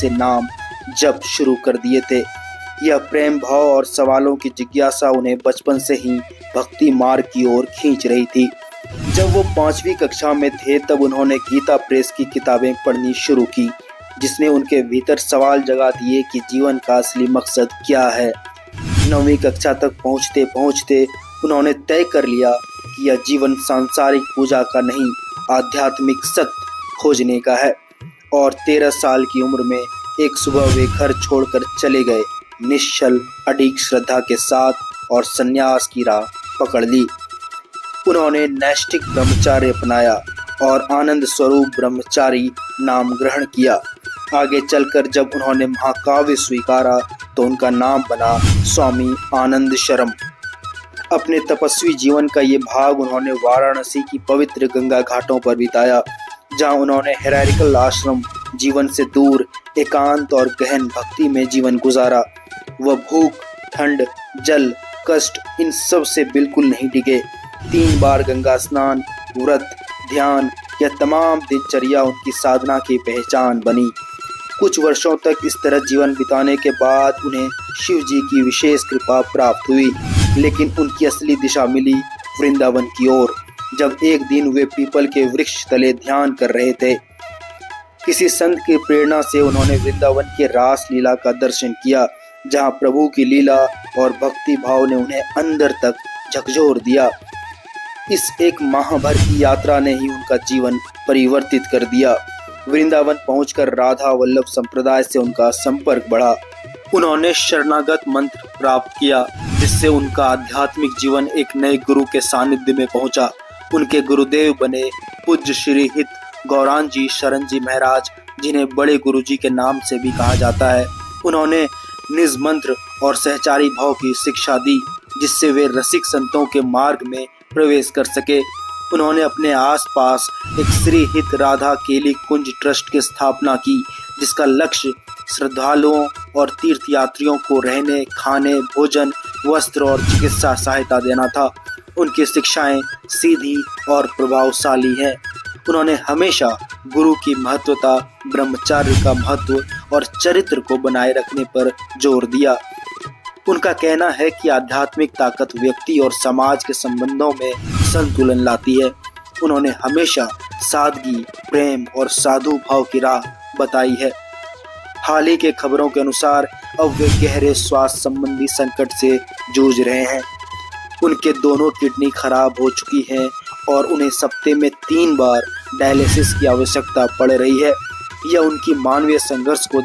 से नाम जप शुरू कर दिए थे। यह प्रेम भाव और सवालों की जिज्ञासा उन्हें बचपन से ही भक्ति मार्ग की ओर खींच रही थी। जब वो 5वीं कक्षा में थे तब उन्होंने गीता प्रेस की किताबें पढ़नी शुरू की, जिसने उनके भीतर सवाल जगा दिए कि जीवन का असली मकसद क्या है। 9वीं कक्षा तक पहुंचते पहुंचते उन्होंने तय कर लिया कि यह जीवन सांसारिक पूजा का नहीं, आध्यात्मिक सत्य खोजने का है। और 13 साल की उम्र में एक सुबह वे घर छोड़कर चले गए, निश्चल अडिग श्रद्धा के साथ, और संन्यास की राह पकड़ ली। उन्होंने नैष्ठिक ब्रह्मचार्य अपनाया और आनंद स्वरूप ब्रह्मचारी नाम ग्रहण किया। आगे चलकर जब उन्होंने महाकाव्य स्वीकारा तो उनका नाम बना स्वामी आनंद शर्म। अपने तपस्वी जीवन का ये भाग उन्होंने वाराणसी की पवित्र गंगा घाटों पर बिताया, जहां उन्होंने हेरारिकल आश्रम जीवन से दूर एकांत और गहन भक्ति में जीवन गुजारा। वह भूख, ठंड, जल, कष्ट इन सब से बिल्कुल नहीं डिगे। 3 बार गंगा स्नान, व्रत, ध्यान, यह तमाम दिनचर्या उनकी साधना की पहचान बनी। कुछ वर्षों तक इस तरह जीवन बिताने के बाद उन्हें शिव जी की विशेष कृपा प्राप्त हुई, लेकिन उनकी असली दिशा मिली वृंदावन की ओर, जब एक दिन वे पीपल के वृक्ष तले ध्यान कर रहे थे। किसी संत की प्रेरणा से उन्होंने वृंदावन के रास लीला का दर्शन किया, जहां प्रभु की लीला और भक्ति भाव ने उन्हें अंदर तक झकझोर दिया। इस एक माह भर की यात्रा ने ही उनका जीवन परिवर्तित कर दिया। वृंदावन पहुंचकर राधा वल्लभ संप्रदाय से उनका संपर्क बढ़ा। उन्होंने शरणागत मंत्र प्राप्त किया, जिससे उनका आध्यात्मिक जीवन एक नए गुरु के सानिध्य में पहुंचा। उनके गुरुदेव बने पूज्य श्री हित गौरांग जी शरण जी महाराज, जिन्हें बड़े गुरु जी के नाम से भी कहा जाता है। उन्होंने निज मंत्र और सहचारी भाव की शिक्षा दी, जिससे वे रसिक संतों के मार्ग में प्रवेश कर सके। उन्होंने अपने आसपास एक श्री हित राधा केली कुंज ट्रस्ट की स्थापना की, जिसका लक्ष्य श्रद्धालुओं और तीर्थयात्रियों को रहने, खाने, भोजन, वस्त्र और चिकित्सा सहायता देना था। उनकी शिक्षाएं सीधी और प्रभावशाली हैं। उन्होंने हमेशा गुरु की महत्वता, ब्रह्मचार्य का महत्व और चरित्र को बनाए रखने पर जोर दिया। उनका कहना है कि आध्यात्मिक ताकत व्यक्ति और समाज के संबंधों में संतुलन लाती है। उन्होंने हमेशा सादगी, प्रेम और साधु भाव की राह बताई है। हाल ही के खबरों के अनुसार अब वे गहरे स्वास्थ्य संबंधी संकट से जूझ रहे हैं। उनके दोनों किडनी खराब हो चुकी हैं और उन्हें सप्ताह में 3 बार डायलिसिस की आवश्यकता पड़ रही है। यह उनकी मानवीय संघर्ष को